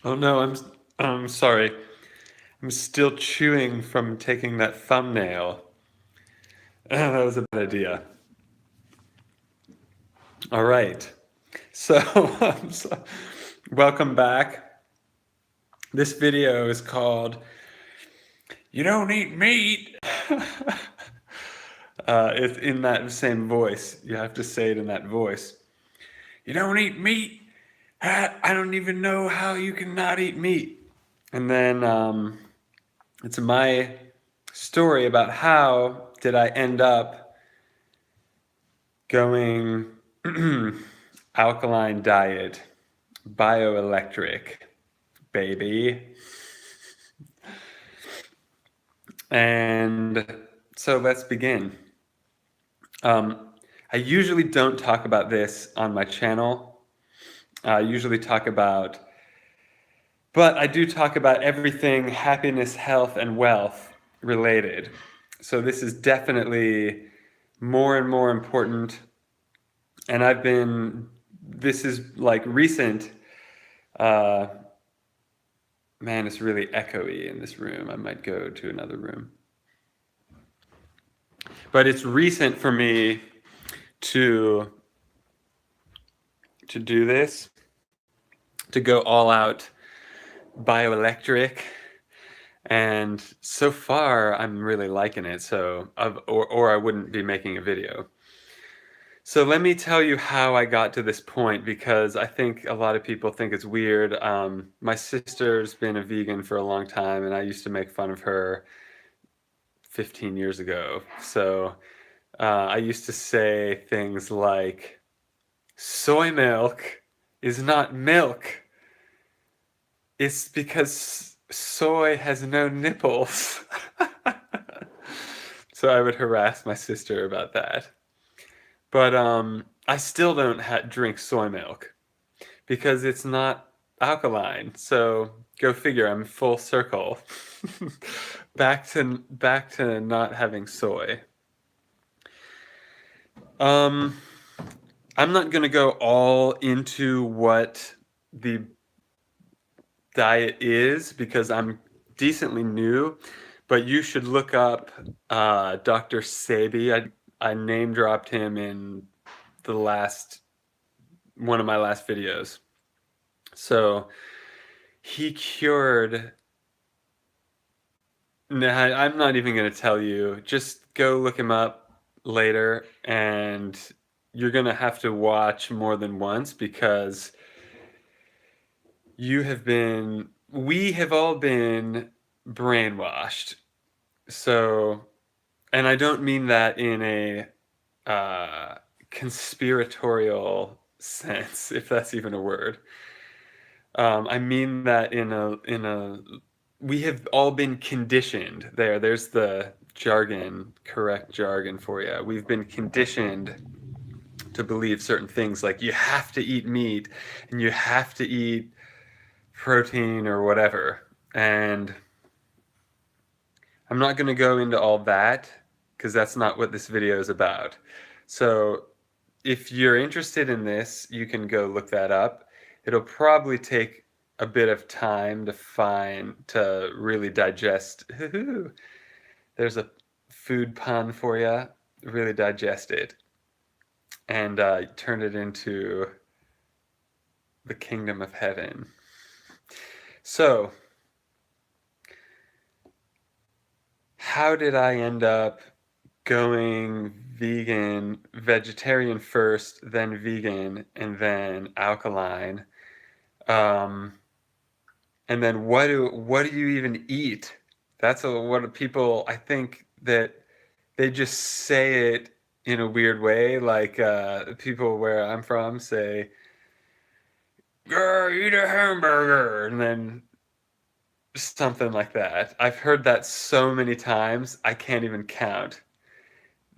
Oh no, I'm sorry. I'm still chewing from taking that thumbnail. That was a bad idea. All right. So, welcome back. This video is called "You Don't Eat Meat." It's in that same voice. You have to say it in that voice. You don't eat meat. I don't even know how you can not eat meat. And then it's my story about how did I end up going alkaline diet, bioelectric, baby. And so let's begin. I usually don't talk about this on my channel. I usually talk about, but I do talk about everything happiness, health, and wealth related. So this is definitely more and more important. And this is like recent. Uh, Man, it's really echoey in this room. I might go to another room. But it's recent for me to do this, to go all out bioelectric, and so far I'm really liking it. So, or I wouldn't be making a video. So let me tell you how I got to this point, because I think a lot of people think it's weird. My sister's been a vegan for a long time, and I used to make fun of her 15 years ago. So I used to say things like, soy milk is not milk. It's because soy has no nipples. So I would harass my sister about that. But I still don't drink soy milk because it's not alkaline. So go figure, I'm full circle. back to not having soy. I'm not going to go all into what the diet is because I'm decently new, but you should look up Dr. Sebi. I name dropped him in one of my last videos. So he cured. Nah, I'm not even going to tell you. Just go look him up later, and you're going to have to watch more than once because we have all been brainwashed. So, and I don't mean that in a conspiratorial sense, if that's even a word. I mean that we have all been conditioned. There's the correct jargon for you. We've been conditioned to believe certain things, like you have to eat meat and you have to eat protein or whatever. And I'm not going to go into all that because that's not what this video is about. So if you're interested in this, you can go look that up. It'll probably take a bit of time to really digest. There's a food pun for you. Really digest it and turn it into the kingdom of heaven. So, how did I end up going vegetarian first, then vegan, and then alkaline? And then what do you even eat? That's what people, I think that they just say it in a weird way. Like people where I'm from say, "Girl, eat a hamburger," and then something like that. I've heard that so many times I can't even count.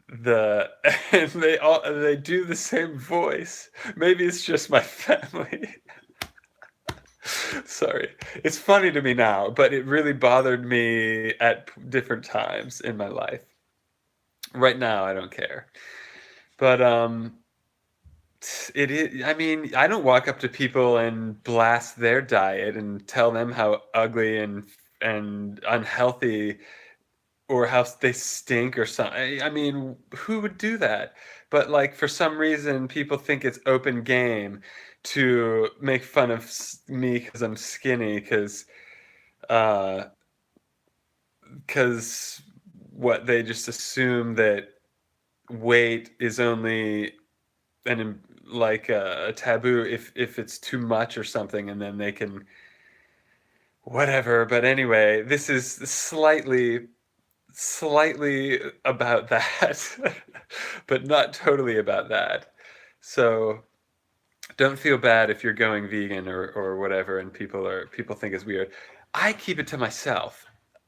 And they do the same voice. Maybe it's just my family. Sorry. It's funny to me now, but it really bothered me at different times in my life. Right now, I don't care. But It is. I mean, I don't walk up to people and blast their diet and tell them how ugly and unhealthy or how they stink or something. I mean, who would do that? But like for some reason, people think it's open game to make fun of me because I'm skinny. Uh, because what they just assume that weight is only like a taboo if it's too much or something, and then they can whatever. But anyway, this is slightly about that, but not totally about that. So don't feel bad if you're going vegan or whatever, and people think it's weird. I keep it to myself.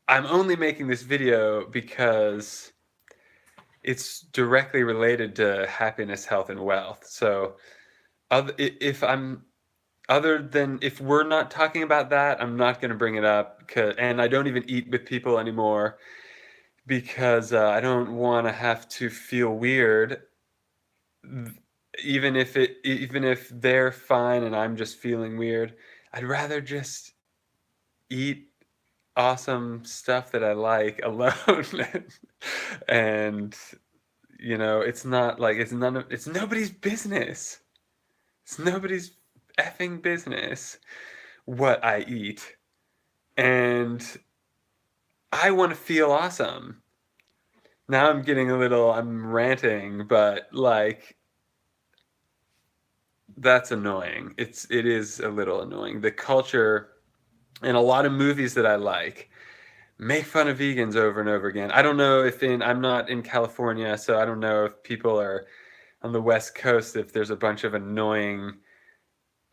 I'm only making this video because it's directly related to happiness, health, and wealth. So if I'm other than if we're not talking about that, I'm not going to bring it up. And I don't even eat with people anymore because I don't want to have to feel weird, even if they're fine and I'm just feeling weird. I'd rather just eat awesome stuff that I like alone, and it's not like it's nobody's business. It's nobody's effing business what I eat, and I want to feel awesome. Now I'm ranting, but like that's annoying. It is a little annoying. The culture and a lot of movies that I like make fun of vegans over and over again. I don't know if I'm not in California, so I don't know if people are on the West Coast, if there's a bunch of annoying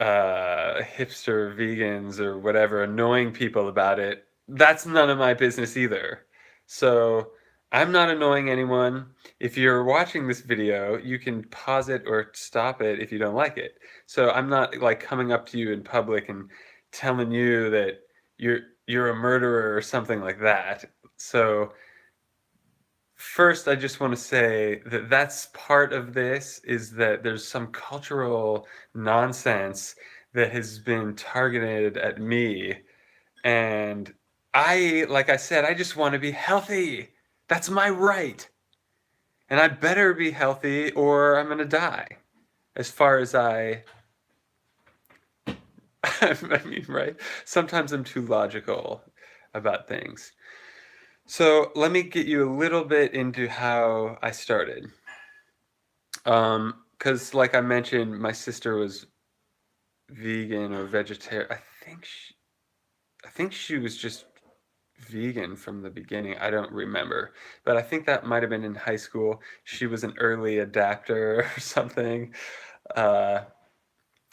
hipster vegans or whatever annoying people about it. That's none of my business either. So I'm not annoying anyone. If you're watching this video, you can pause it or stop it if you don't like it. So I'm not like coming up to you in public and telling you that you're a murderer or something like that. So first, I just want to say that that's part of this, is that there's some cultural nonsense that has been targeted at me. And like I said, I just want to be healthy. That's my right. And I better be healthy or I'm going to die. As far as I mean, right? Sometimes I'm too logical about things. So let me get you a little bit into how I started. Because like I mentioned, my sister was vegan or vegetarian. I think she was just vegan from the beginning. I don't remember, but I think that might have been in high school. She was an early adapter or something. Uh,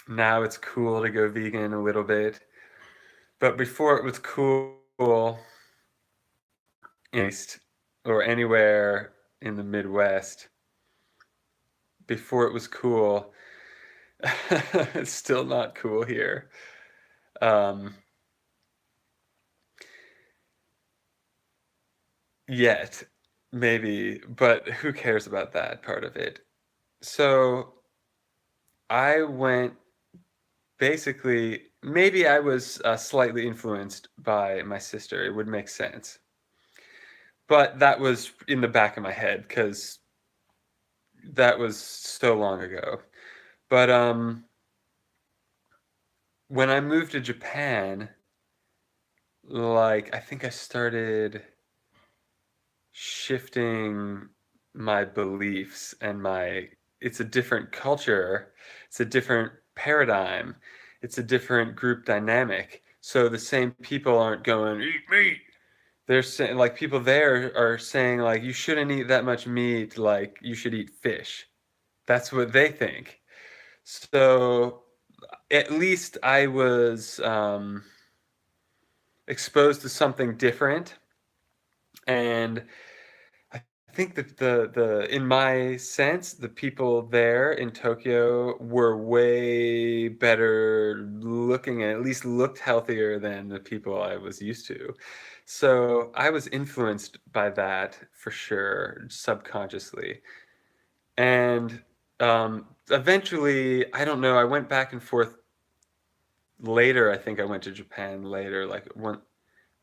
Now it's cool to go vegan a little bit, but before it was cool, East or anywhere in the Midwest, before it was cool, it's still not cool here. Um, Yet, maybe, but who cares about that part of it? So I went basically, maybe I was slightly influenced by my sister. It would make sense. But that was in the back of my head because that was so long ago. But when I moved to Japan, like I think I started shifting my beliefs and it's a different culture, it's a different paradigm, it's a different group dynamic. So the same people aren't going eat meat. They're saying, like, people there are saying like you shouldn't eat that much meat, like you should eat fish. That's what they think. So at least I was exposed to something different, and I think that the in my sense, the people there in Tokyo were way better looking and at least looked healthier than the people I was used to. So I was influenced by that for sure, subconsciously. And Eventually, I don't know, I went back and forth later. I think I went to Japan later, like when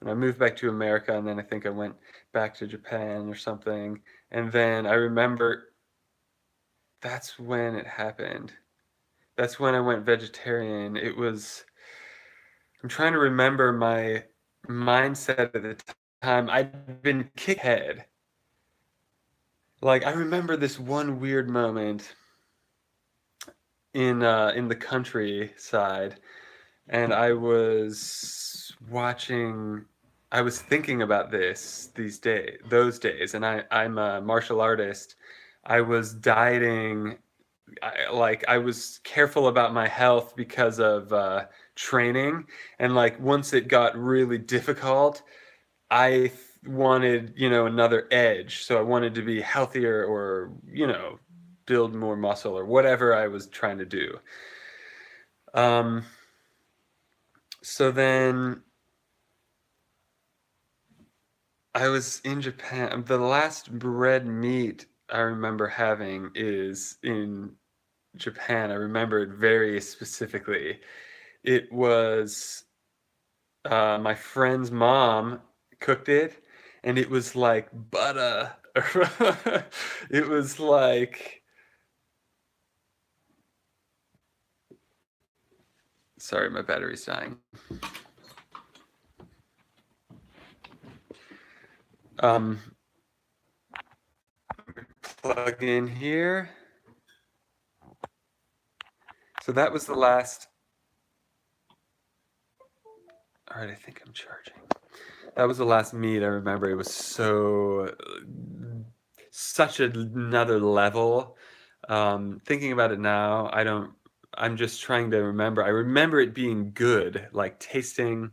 I moved back to America, and then I think I went back to Japan or something. And then I remember that's when it happened. That's when I went vegetarian. I'm trying to remember my mindset at the time. I'd been kicked head. Like I remember this one weird moment in the countryside, and I was thinking about those days, and I'm a martial artist. I was dieting. I was careful about my health because of training, and like once it got really difficult, I wanted, another edge. So I wanted to be healthier, or, build more muscle, or whatever I was trying to do. Um, so then I was in Japan. The last red meat I remember having is in Japan. I remember it very specifically. It was my friend's mom cooked it, and it was like butter. It was like, sorry, my battery's dying. Um, Plug in here. So that was the last. All right, I think I'm charging. That was the last meet I remember. It was such another level. Thinking about it now, I'm just trying to remember. I remember it being good, like tasting.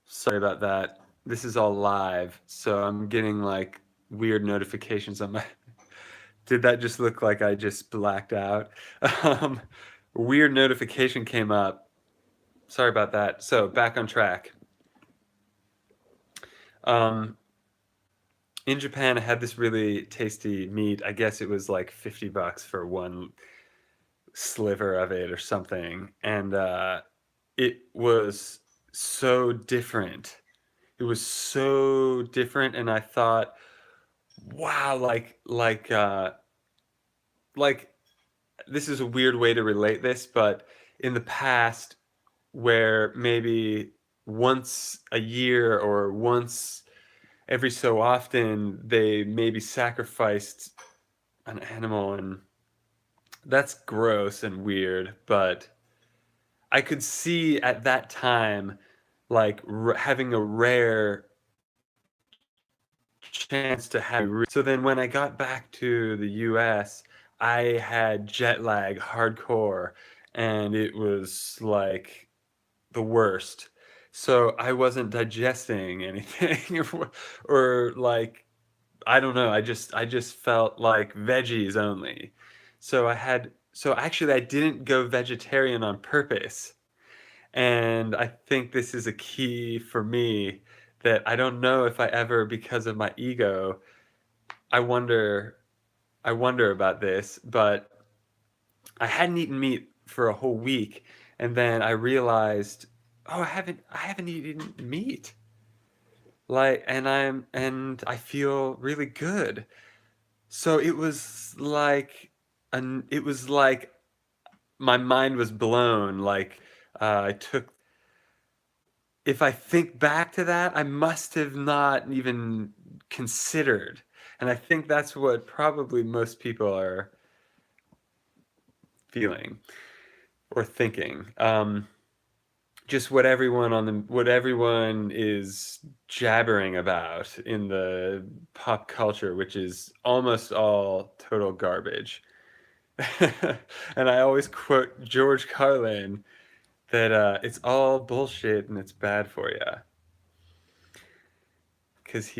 Sorry about that. This is all live, so I'm getting like weird notifications on my. Did that just look like I just blacked out? Um, Weird notification came up. Sorry about that. So back on track. Um, in Japan, I had this really tasty meat. I guess it was like $50 for one sliver of it or something, and it was so different. It was so different, and I thought, wow, like this is a weird way to relate this, but in the past, where maybe once a year or once every so often they maybe sacrificed an animal, and that's gross and weird, but I could see at that time like having a rare chance to have. So then when I got back to the US, I had jet lag hardcore, and it was like the worst. So I wasn't digesting anything, or like I don't know, I just felt like veggies only. So actually I didn't go vegetarian on purpose. And I think this is a key for me, that I don't know if I ever, because of my ego, I wonder I wonder about this, but I hadn't eaten meat for a whole week, and then I realized, oh, I haven't eaten meat. Like, and I feel really good. So it was like my mind was blown. Like, I took if I think back to that, I must have not even considered. And I think that's what probably most people are feeling or thinking. Just what everyone is jabbering about in the pop culture, which is almost all total garbage. And I always quote George Carlin that it's all bullshit and it's bad for you. Because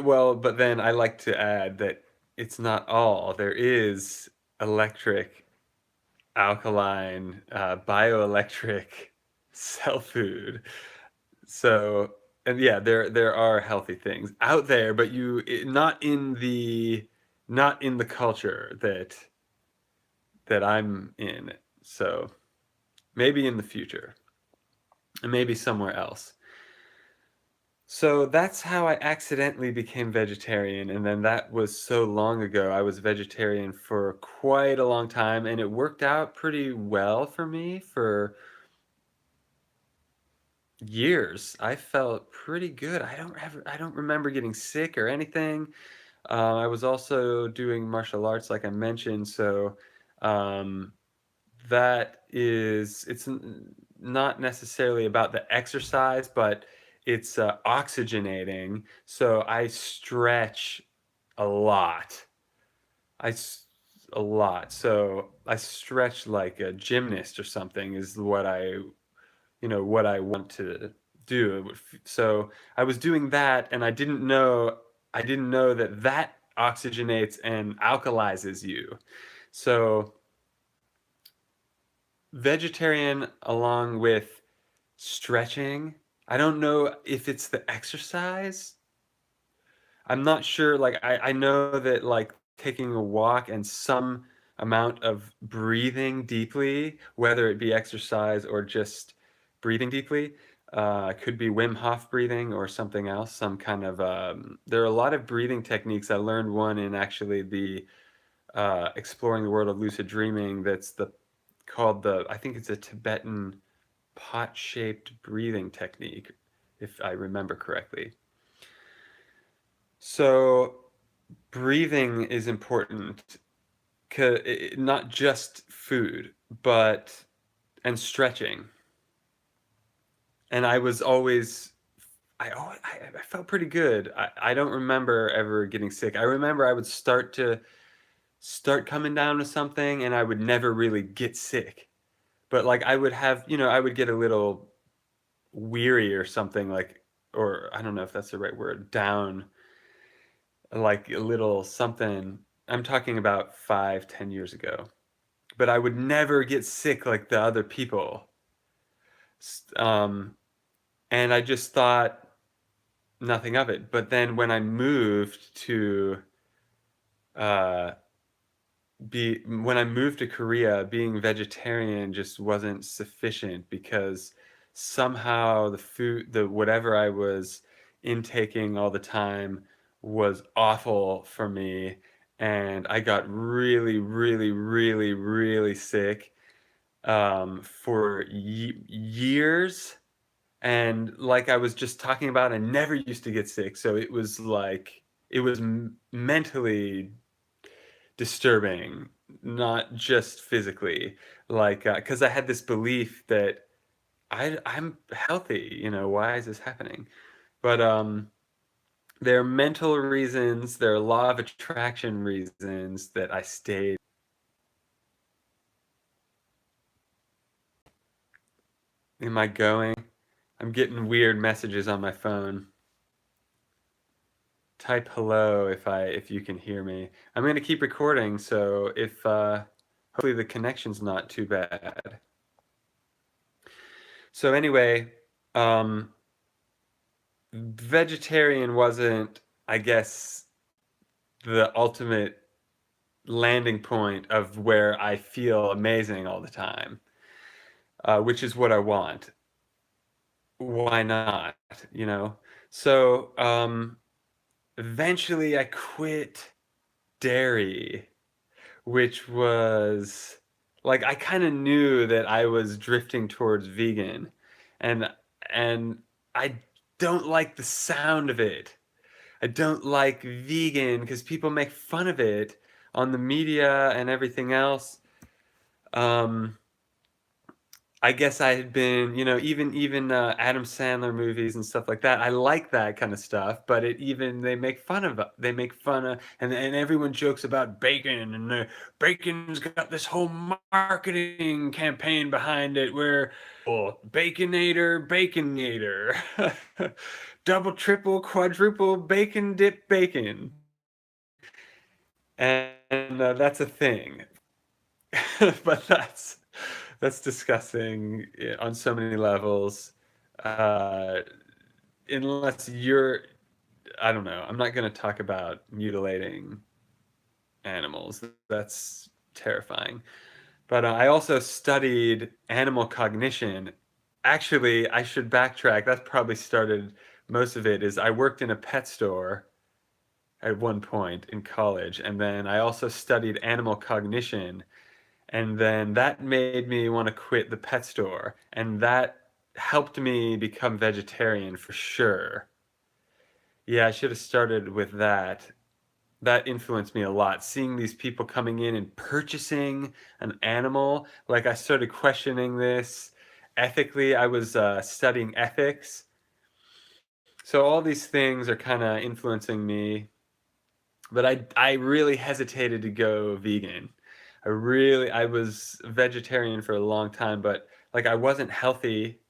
well, but then I like to add that it's not all. There is electric alkaline, bioelectric cell food. So, and yeah, there are healthy things out there, but not in the culture that I'm in. So maybe in the future, and maybe somewhere else. So that's how I accidentally became vegetarian, and then that was so long ago. I was vegetarian for quite a long time, and it worked out pretty well for me for years. I felt pretty good. I don't remember getting sick or anything. I was also doing martial arts, like I mentioned, so um, it's not necessarily about the exercise, but it's oxygenating. So I stretch a lot. I s- a lot. So I stretch like a gymnast or something is what I want to do. So I was doing that, and I didn't know that that oxygenates and alkalizes you. So vegetarian along with stretching. I don't know if it's the exercise. I'm not sure. Like I know that like taking a walk and some amount of breathing deeply, whether it be exercise or just breathing deeply, could be Wim Hof breathing or something else. Some kind of there are a lot of breathing techniques. I learned one in actually the exploring the world of lucid dreaming. That's the called the I think it's a Tibetan pot-shaped breathing technique, if I remember correctly. So breathing is important, not just food, but and stretching. And I was always, I felt pretty good. I don't remember ever getting sick. I remember I would start coming down with something, and I would never really get sick. But like I would have, I would get a little weary or something like, or I don't know if that's the right word, down, like a little something. I'm talking about 5, 10 years ago. But I would never get sick like the other people. Um, and I just thought nothing of it. But then when I moved to uh, when I moved to Korea, being vegetarian just wasn't sufficient because somehow the whatever I was intaking all the time was awful for me. And I got really, really, really, really sick for years. And like I was just talking about, I never used to get sick. So it was like, it was mentally disturbing, not just physically. Like, because I had this belief that I'm healthy, why is this happening? But there are mental reasons, there are law of attraction reasons that I stayed. Am I going? I'm getting weird messages on my phone. Type hello if you can hear me. I'm going to keep recording, so if hopefully the connection's not too bad. So anyway, um, vegetarian wasn't, I guess, the ultimate landing point of where I feel amazing all the time, which is what I want. Why not? You know? So eventually I quit dairy, which was like I kind of knew that I was drifting towards vegan, and and I don't like the sound of it. I don't like vegan because people make fun of it on the media and everything else. Um, I guess I had been, even Adam Sandler movies and stuff like that. I like that kind of stuff, but they make fun of, and everyone jokes about bacon, and bacon's got this whole marketing campaign behind it where, oh, baconator, double, triple, quadruple bacon dip bacon, and that's a thing. But that's disgusting on so many levels. Uh, unless you're, I don't know. I'm not going to talk about mutilating animals. That's terrifying. But I also studied animal cognition. Actually, I should backtrack. That's probably started most of it. Is I worked in a pet store at one point in college, and then I also studied animal cognition, and then that made me want to quit the pet store, and that helped me become vegetarian for sure. Yeah, I should have started with that. That influenced me a lot. Seeing these people coming in and purchasing an animal, like I started questioning this ethically. I was studying ethics. So all these things are kind of influencing me, but I really hesitated to go vegan. I was vegetarian for a long time, but like I wasn't healthy.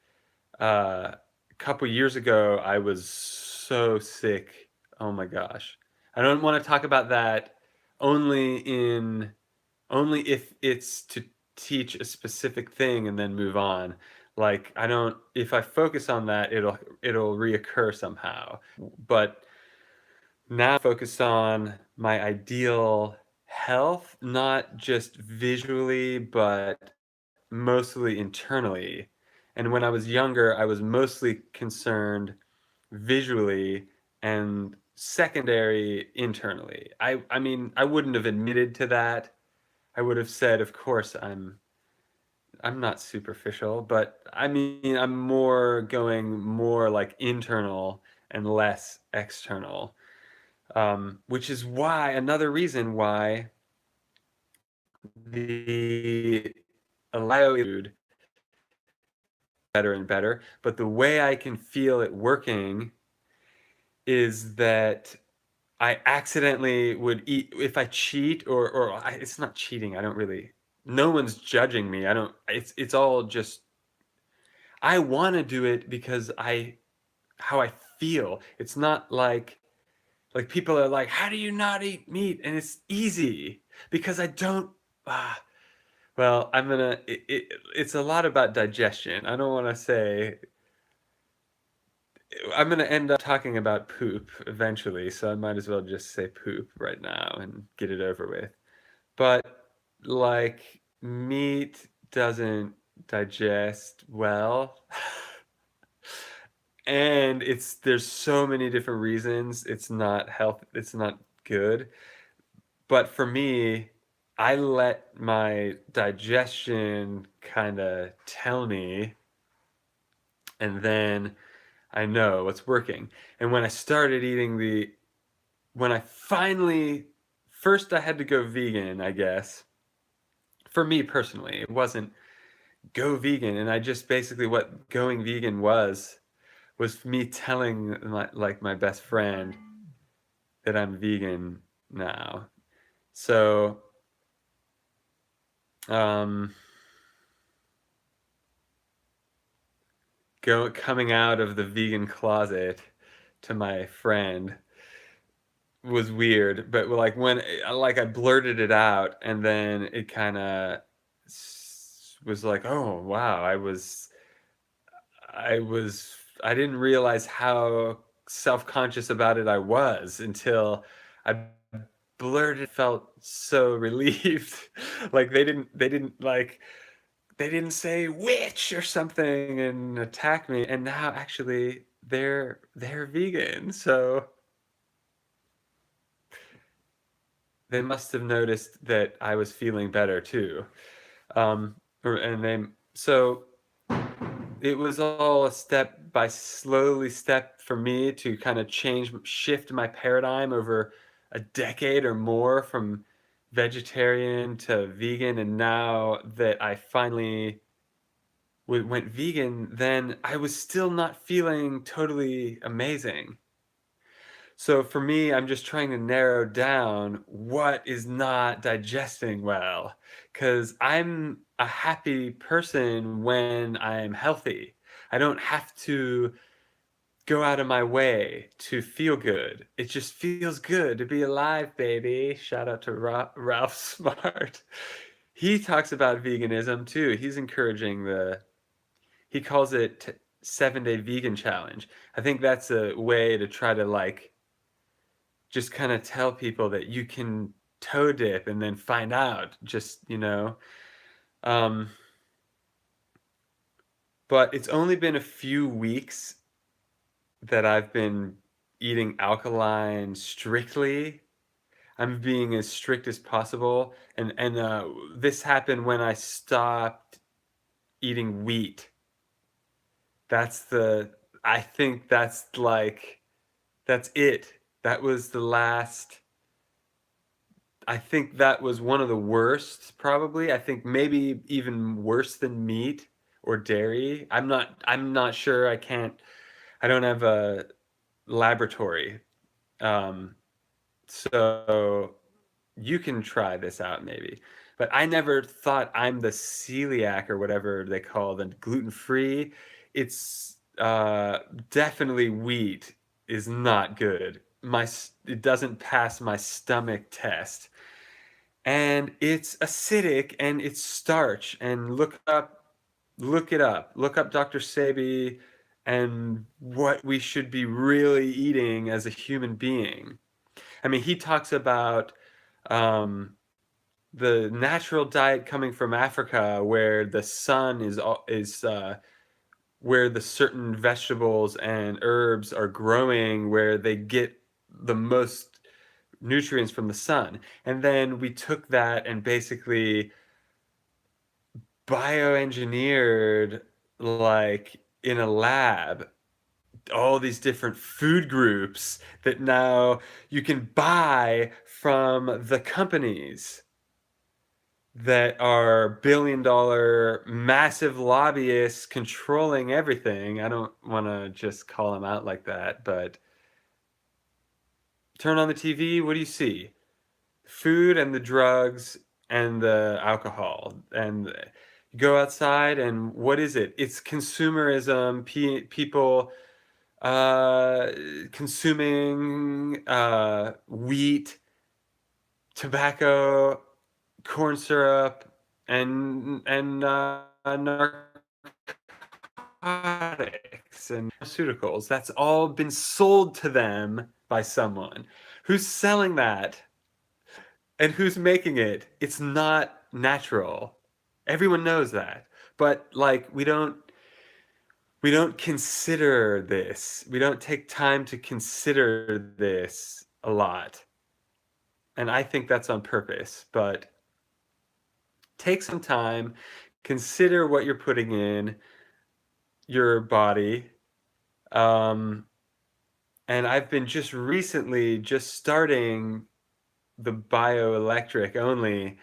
A couple years ago, I was so sick. Oh my gosh. I don't want to talk about that only in only if it's to teach a specific thing and then move on. Like I don't if I focus on that, it'll reoccur somehow. But now focus on my ideal health, not just visually, but mostly internally. And when I was younger, I was mostly concerned visually and secondary internally. I mean, I wouldn't have admitted to that. I would have said, of course, I'm not superficial, but I mean, I'm more going more like internal and less external. Which is why another reason why the allow food better and better. But the way I can feel it working is that I accidentally would eat if I cheat it's not cheating. I don't really. No one's judging me. I don't. It's all just. I want to do it because I how I feel. It's not like people are like, how do you not eat meat? And it's easy because I don't. Ah, well, it's a lot about digestion. I don't want to say. I'm going to end up talking about poop eventually, so I might as well just say poop right now and get it over with. But like meat doesn't digest well. And there's so many different reasons it's not good. But for me, I let my digestion kind of tell me, and then I know what's working. And when I started eating when I finally, first I had to go vegan, I guess. For me personally, it wasn't go vegan. And I just basically, what going vegan was me telling my best friend that I'm vegan now. So, um, coming out of the vegan closet to my friend was weird, but like when like I blurted it out and then it kind of was like, oh wow, I was I didn't realize how self-conscious about it I was until I blurted, felt so relieved. Like they didn't say witch or something and attack me, and now actually they're vegan, so they must have noticed that I was feeling better too. And they so it was all a step by slowly step for me to kind of shift my paradigm over a decade or more from vegetarian to vegan. And now that I finally went vegan, then I was still not feeling totally amazing. So for me, I'm just trying to narrow down what is not digesting well, because I'm a happy person when I'm healthy. I don't have to go out of my way to feel good. It just feels good to be alive, baby. Shout out to Ralph Smart. he talks about veganism too. He's encouraging he calls it 7-day vegan challenge. I think that's a way to try to like just kind of tell people that you can toe dip and then find out, just, Um, but it's only been a few weeks that I've been eating alkaline strictly. I'm being as strict as possible, and this happened when I stopped eating wheat. That's the I think that's it. That was the last. I think that was one of the worst, probably. I think maybe even worse than meat or dairy. I'm not sure. I don't have a laboratory. Um, so you can try this out maybe. But I never thought I'm the celiac or whatever they call the gluten free. It's definitely wheat is not good. It doesn't pass my stomach test, and it's acidic and it's starch. And look it up. Look up Dr. Sebi and what we should be really eating as a human being. I mean, he talks about um, the natural diet coming from Africa, where the sun is where the certain vegetables and herbs are growing, where they get the most nutrients from the sun. And then we took that and basically bioengineered, like in a lab, all these different food groups that now you can buy from the companies that are billion-dollar massive lobbyists controlling everything. I don't want to just call them out like that, but turn on the TV, what do you see? Food and the drugs and the alcohol. And you go outside, and what is it? It's consumerism, people uh, consuming wheat, tobacco, corn syrup, and narcotics and pharmaceuticals. That's all been sold to them by someone. Who's selling that and who's making it? It's not natural. Everyone knows that. But like we don't consider this. We don't take time to consider this a lot. And I think that's on purpose, but take some time, consider what you're putting in your body. Um, and I've been just recently just starting the bioelectric only,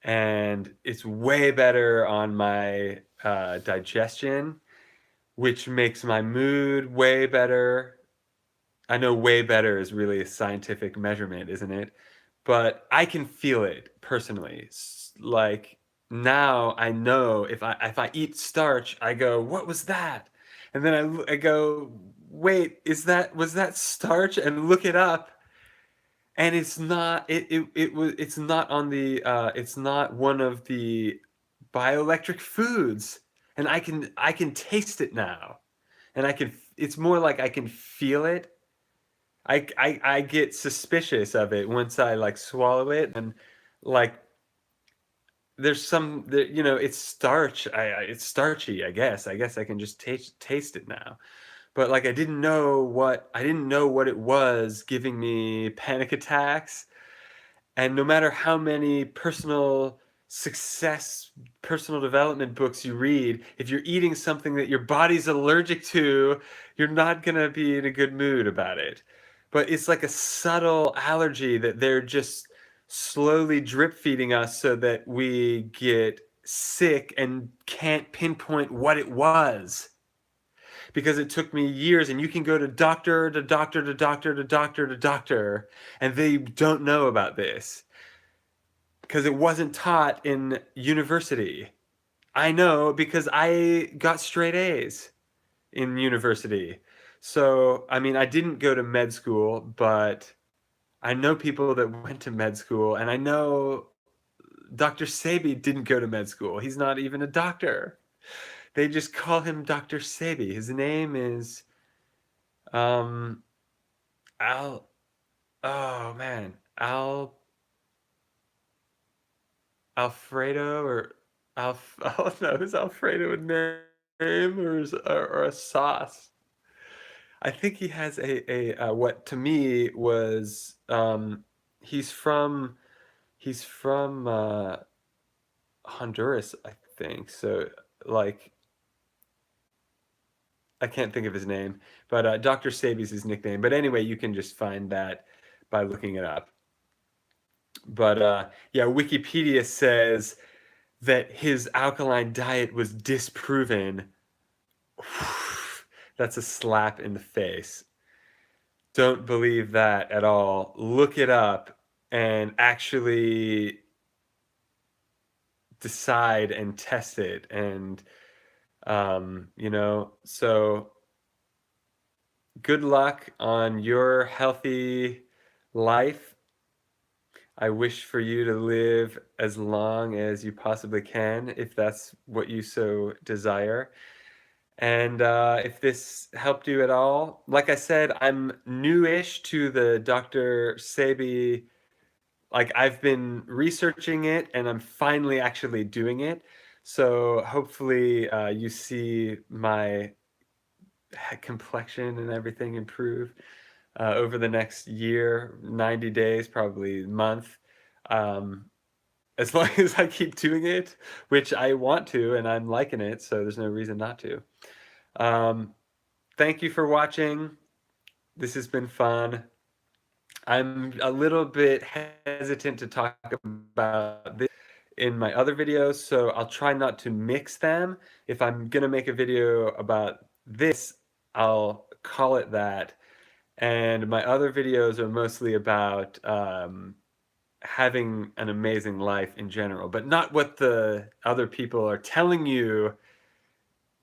and it's way better on my digestion, which makes my mood way better. I know way better is really a scientific measurement, isn't it? But I can feel it personally. Like now I know if I eat starch, I go, "What was that?" And then I go, "Wait, was that starch?" And look it up, and it's not it's not on the it's not one of the bioelectric foods, and I can taste it now, and it's more like I can feel it. I get suspicious of it once I like swallow it, and like it's starch. It's starchy, I guess. I guess I can just taste it now. But like I didn't know what it was giving me panic attacks. And no matter how many personal development books you read, if you're eating something that your body's allergic to, you're not going to be in a good mood about it. But it's like a subtle allergy that they're just slowly drip feeding us so that we get sick and can't pinpoint what it was. Because it took me years, and you can go to doctor to doctor to doctor to doctor to doctor, and they don't know about this because it wasn't taught in university. I know because I got straight A's in university. So, I mean, I didn't go to med school, but I know people that went to med school, and I know Dr. Sebi didn't go to med school. He's not even a doctor. They just call him Dr. Sebi. His name is um Al oh man. Alfredo or oh no, is Alfredo a name or a sauce? I think he has a what to me was he's from he's from Honduras, I think. So like I can't think of his name, but Dr. Sabi's his nickname. But anyway, you can just find that by looking it up. But yeah, Wikipedia says that his alkaline diet was disproven. That's a slap in the face. Don't believe that at all. Look it up and actually decide and test it. And, so good luck on your healthy life. I wish for you to live as long as you possibly can, if that's what you so desire. And if this helped you at all, like I said, I'm newish to the Dr. Sebi. Like I've been researching it and I'm finally actually doing it. So hopefully you see my complexion and everything improve over the next year, 90 days, probably a month. As long as I keep doing it, which I want to, and I'm liking it, so there's no reason not to. Um, Thank you for watching. This has been fun. I'm a little bit hesitant to talk about this in my other videos, so I'll try not to mix them. If I'm gonna make a video about this, I'll call it that. And my other videos are mostly about having an amazing life in general, but not what the other people are telling you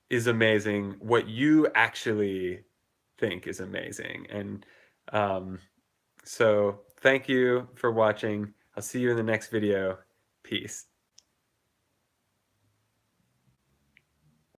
is amazing, what you actually think is amazing. And so thank you for watching. I'll see you in the next video. Peace.